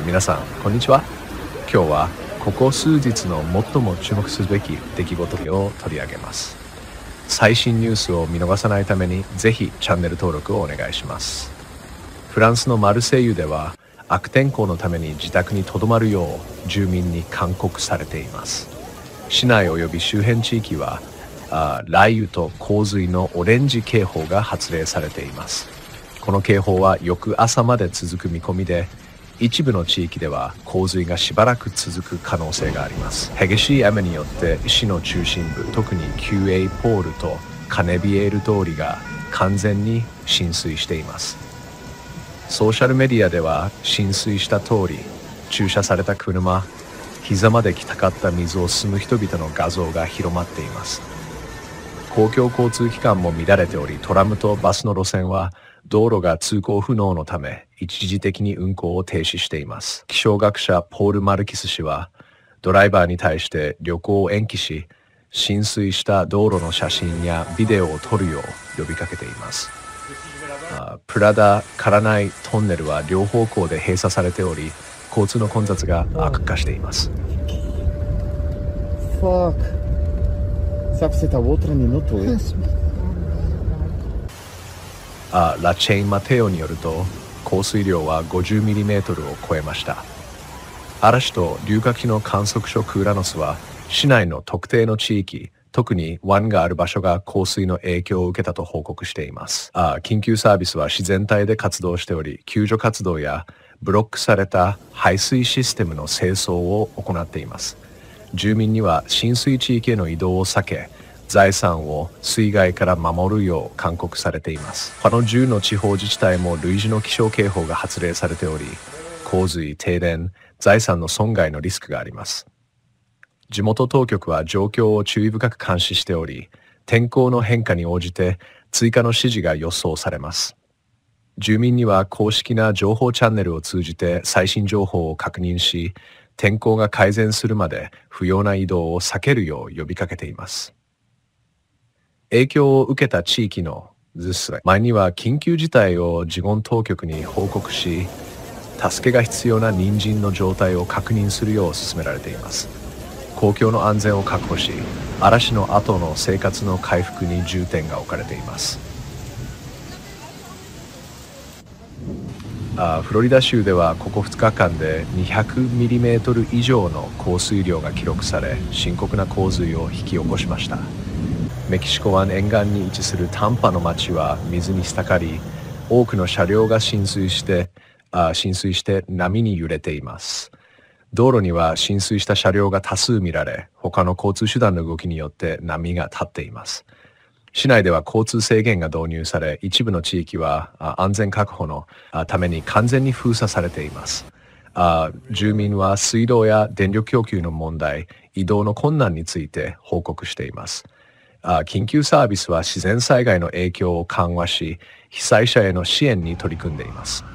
皆さん、こんにちは。今日はここ数日の最も注目すべき出来事を取り上げます。最新ニュースを見逃さないために、ぜひチャンネル登録をお願いします。フランスのマルセイユでは、悪天候のために自宅に留まるよう住民に勧告されています。市内及び周辺地域は、雷雨と洪水のオレンジ警報が発令されています。この警報は翌朝まで続く見込みで、一部の地域では洪水がしばらく続く可能性があります。激しい雨によって市の中心部、特にキューエイポールとカネビエール通りが完全に浸水しています。ソーシャルメディアでは浸水した通り、駐車された車、膝まで来たかった水を進む人々の画像が広まっています。公共交通機関も乱れており、トラムとバスの路線は道路が通行不能のため一時的に運行を停止しています。気象学者ポール・マルキス氏はドライバーに対して旅行を延期し、浸水した道路の写真やビデオを撮るよう呼びかけています。プラダ・カラナイトンネルは両方向で閉鎖されており、交通の混雑が悪化しています。ラチェイン・マテオによると、降水量は 50mm を超えました。嵐と龍角の観測所クーラノスは、市内の特定の地域、特に湾がある場所が降水の影響を受けたと報告しています。緊急サービスは市全体で活動しており、救助活動やブロックされた排水システムの清掃を行っています。住民には浸水地域への移動を避け、財産を水害から守るよう勧告されています。他の10の地方自治体も類似の気象警報が発令されており、洪水、停電、財産の損害のリスクがあります。地元当局は状況を注意深く監視しており、天候の変化に応じて追加の指示が予想されます。住民には公式な情報チャンネルを通じて最新情報を確認し、天候が改善するまで不要な移動を避けるよう呼びかけています。影響を受けた地域の前には緊急事態を事言当局に報告し、助けが必要な隣人の状態を確認するよう勧められています。公共の安全を確保し、嵐の後の生活の回復に重点が置かれています。フロリダ州ではここ2日間で 200mm 以上の降水量が記録され、深刻な洪水を引き起こしました。メキシコ湾沿岸に位置するタンパの町は水に滴り、多くの車両が浸水して波に揺れています。道路には浸水した車両が多数見られ、他の交通手段の動きによって波が立っています。市内では交通制限が導入され、一部の地域は安全確保のために完全に封鎖されています。住民は水道や電力供給の問題、移動の困難について報告しています。緊急サービスは自然災害の影響を緩和し、被災者への支援に取り組んでいます。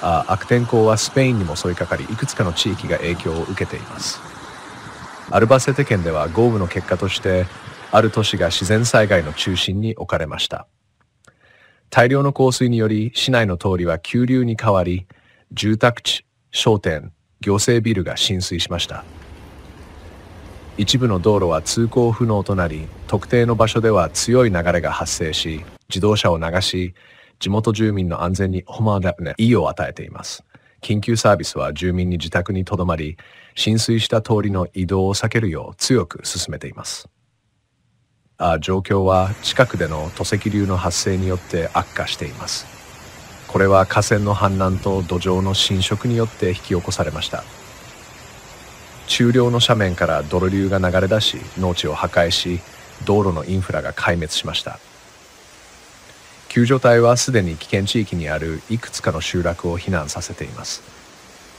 悪天候はスペインにも襲いかかり、いくつかの地域が影響を受けています。アルバセテ県では豪雨の結果として、ある都市が自然災害の中心に置かれました。大量の降水により市内の通りは急流に変わり、住宅地、商店、行政ビルが浸水しました。一部の道路は通行不能となり、特定の場所では強い流れが発生し、自動車を流し、地元住民の安全に意を与えています。緊急サービスは住民に自宅に留まり、浸水した通りの移動を避けるよう強く勧めています。状況は近くでの土石流の発生によって悪化しています。これは河川の氾濫と土壌の浸食によって引き起こされました。中量の斜面から泥流が流れ出し、農地を破壊し、道路のインフラが壊滅しました。救助隊はすでに危険地域にあるいくつかの集落を避難させています。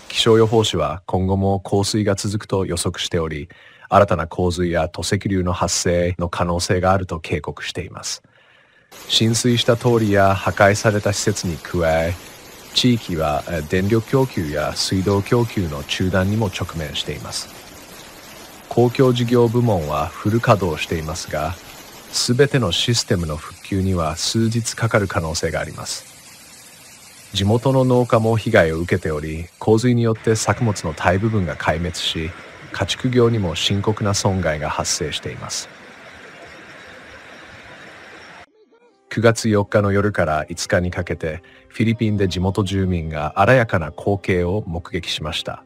気象予報士は今後も降水が続くと予測しており、新たな洪水や土石流の発生の可能性があると警告しています。浸水した通りや破壊された施設に加え、地域は電力供給や水道供給の中断にも直面しています。公共事業部門はフル稼働していますが、すべてのシステムの復旧には数日かかる可能性があります。地元の農家も被害を受けており、洪水によって作物の大部分が壊滅し、家畜業にも深刻な損害が発生しています。9月4日の夜から5日にかけて、フィリピンで地元住民が荒やかな光景を目撃しました。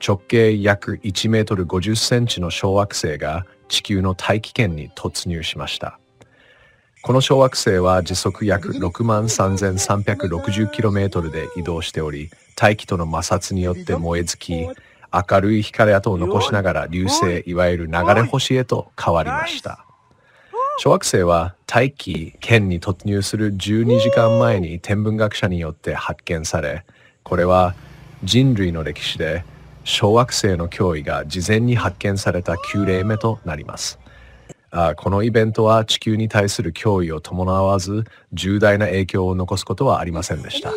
直径約1メートル50センチの小惑星が地球の大気圏に突入しました。この小惑星は時速約63,360km で移動しており、大気との摩擦によって燃え尽き、明るい光跡を残しながら流星、いわゆる流れ星へと変わりました。小惑星は大気圏に突入する12時間前に天文学者によって発見され、これは人類の歴史で小惑星の脅威が事前に発見された9例目となります。このイベントは地球に対する脅威を伴わず重大な影響を残すことはありませんでした。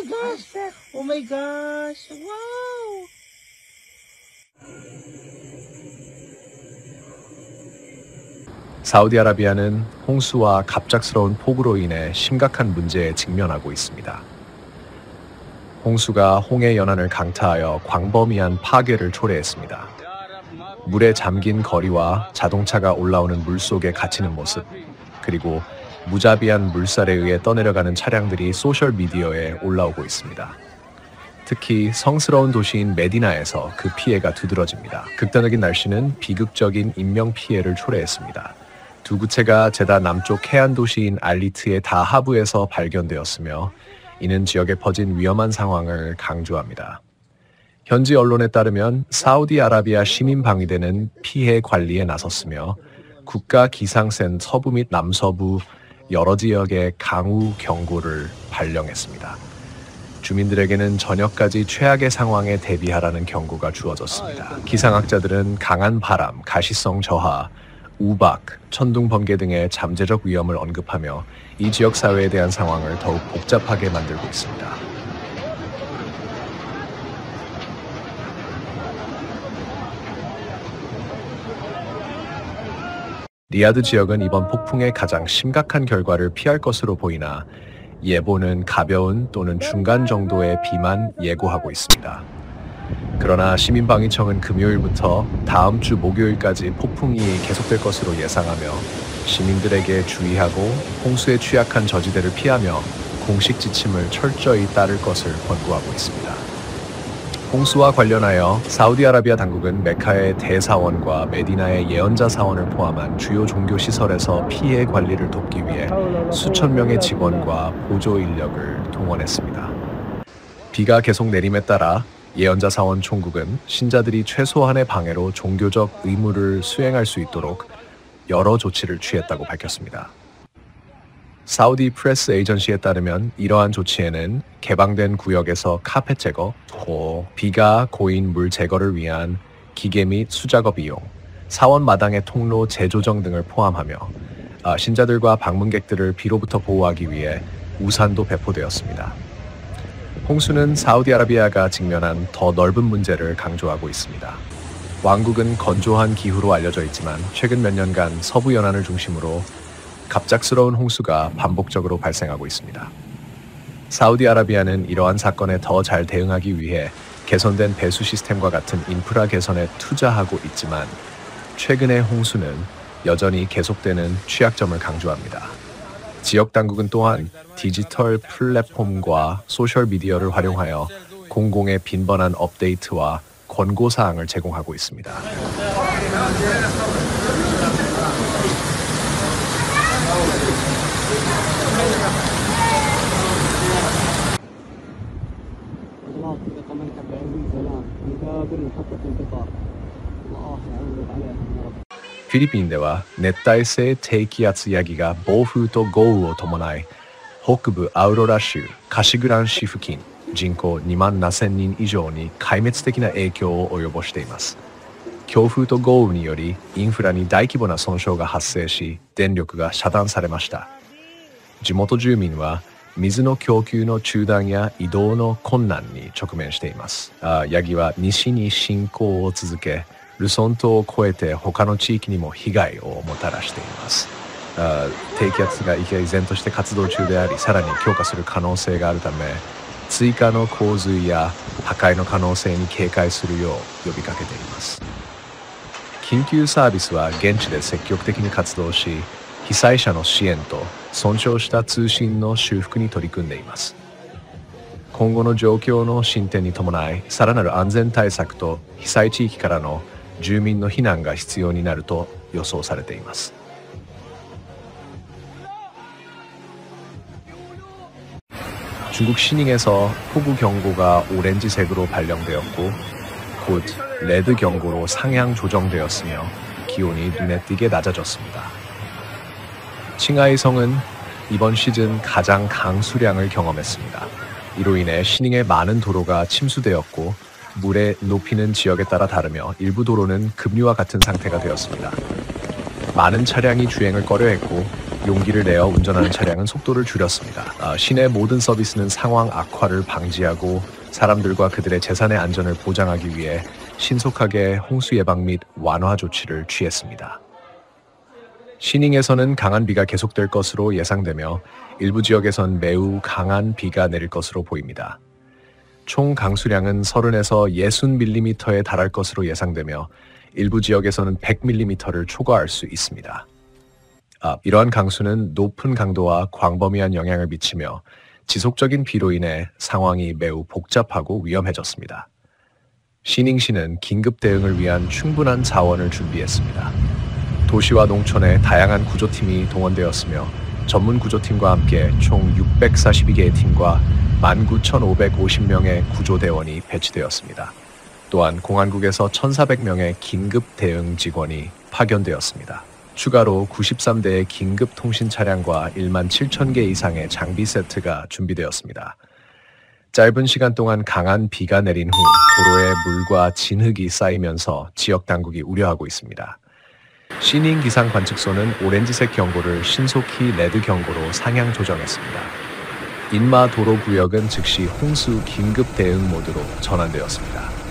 사우디아라비아는 홍수와 갑작스러운 폭우로 인해 심각한 문제에 직면하고 있습니다. 홍수가 홍해 연안을 강타하여 광범위한 파괴를 초래했습니다. 물에 잠긴 거리와 자동차가 올라오는 물 속에 갇히는 모습, 그리고 무자비한 물살에 의해 떠내려가는 차량들이 소셜미디어에 올라오고 있습니다. 특히 성스러운 도시인 메디나에서 그 피해가 두드러집니다. 극단적인 날씨는 비극적인 인명피해를 초래했습니다. 두 구체가 제다 남쪽 해안 도시인 알리트의 다하부에서 발견되었으며 이는 지역에 퍼진 위험한 상황을 강조합니다. 현지 언론에 따르면 사우디아라비아 시민방위대는 피해 관리에 나섰으며 국가기상센 서부 및 남서부 여러 지역에 강우 경고를 발령했습니다. 주민들에게는 저녁까지 최악의 상황에 대비하라는 경고가 주어졌습니다. 기상학자들은 강한 바람, 가시성 저하, 우박, 천둥 번개 등의 잠재적 위험을 언급하며 이 지역 사회에 대한 상황을 더욱 복잡하게 만들고 있습니다. 리야드 지역은 이번 폭풍의 가장 심각한 결과를 피할 것으로 보이나 예보는 가벼운 또는 중간 정도의 비만 예고하고 있습니다. 그러나 시민방위청은 금요일부터 다음 주 목요일까지 폭풍이 계속될 것으로 예상하며 시민들에게 주의하고 홍수에 취약한 저지대를 피하며 공식 지침을 철저히 따를 것을 권고하고 있습니다. 홍수와 관련하여 사우디아라비아 당국은 메카의 대사원과 메디나의 예언자 사원을 포함한 주요 종교 시설에서 피해 관리를 돕기 위해 수천 명의 직원과 보조 인력을 동원했습니다. 비가 계속 내림에 따라 예언자 사원 총국은 신자들이 최소한의 방해로 종교적 의무를 수행할 수 있도록 여러 조치를 취했다고 밝혔습니다. 사우디 프레스 에이전시에 따르면 이러한 조치에는 개방된 구역에서 카펫 제거, 비가 고인 물 제거를 위한 기계 및 수작업 이용, 사원 마당의 통로 재조정 등을 포함하며 신자들과 방문객들을 비로부터 보호하기 위해 우산도 배포되었습니다. 홍수는 사우디아라비아가 직면한 더 넓은 문제를 강조하고 있습니다. 왕국은 건조한 기후로 알려져 있지만 최근 몇 년간 서부 연안을 중심으로 갑작스러운 홍수가 반복적으로 발생하고 있습니다. 사우디아라비아는 이러한 사건에 더 잘 대응하기 위해 개선된 배수 시스템과 같은 인프라 개선에 투자하고 있지만 최근의 홍수는 여전히 계속되는 취약점을 강조합니다. 지역 당국은 또한 디지털 플랫폼과 소셜미디어를 활용하여 공공의 빈번한 업데이트와 권고사항을 제공하고 있습니다.フィリピンでは熱帯性低気圧ヤギが暴風と豪雨を伴い、北部アウロラ州カシグラン市付近人口2万7000人以上に壊滅的な影響を及ぼしています。強風と豪雨によりインフラに大規模な損傷が発生し、電力が遮断されました。地元住民は水の供給の中断や移動の困難に直面しています。ヤギは西に進行を続け、ルソン島を越えて他の地域にも被害をもたらしています。低気圧が依然として活動中であり、さらに強化する可能性があるため、追加の洪水や破壊の可能性に警戒するよう呼びかけています。緊急サービスは現地で積極的に活動し、被災者の支援と損傷した通信の修復に取り組んでいます。今後の状況の進展に伴い、さらなる安全対策と被災地域からの住民の避難が必要になると予想されています。중국 시닝에서 폭우 경보가 오렌지색으로 발령되었고 곧 레드 경보로 상향 조정되었으며 기온이 눈에 띄게 낮아졌습니다. 칭하이성은 이번 시즌 가장 강수량을 경험했습니다. 이로 인해 시닝의 많은 도로가 침수되었고 물의 높이는 지역에 따라 다르며 일부 도로는 급류와 같은 상태가 되었습니다. 많은 차량이 주행을 꺼려했고 용기를 내어 운전하는 차량은 속도를 줄였습니다. 시내 모든 서비스는 상황 악화를 방지하고 사람들과 그들의 재산의 안전을 보장하기 위해 신속하게 홍수 예방 및 완화 조치를 취했습니다. 시닝에서는 강한 비가 계속될 것으로 예상되며 일부 지역에선 매우 강한 비가 내릴 것으로 보입니다. 총 강수량은 30에서 60mm에 달할 것으로 예상되며 일부 지역에서는 100mm를 초과할 수 있습니다. 이러한 강수는 높은 강도와 광범위한 영향을 미치며 지속적인 비로 인해 상황이 매우 복잡하고 위험해졌습니다. 시닝시는 긴급 대응을 위한 충분한 자원을 준비했습니다. 도시와 농촌에 다양한 구조팀이 동원되었으며 전문 구조팀과 함께 총 642개의 팀과 19,550명의 구조대원이 배치되었습니다. 또한 공안국에서 1,400명의 긴급 대응 직원이 파견되었습니다. 추가로 93대의 긴급 통신 차량과 17,000개 이상의 장비 세트가 준비되었습니다. 짧은 시간 동안 강한 비가 내린 후 도로에 물과 진흙이 쌓이면서 지역 당국이 우려하고 있습니다. 시닝 기상 관측소는 오렌지색 경고를 신속히 레드 경고로 상향 조정했습니다. 인마 도로 구역은 즉시 홍수 긴급 대응 모드로 전환되었습니다.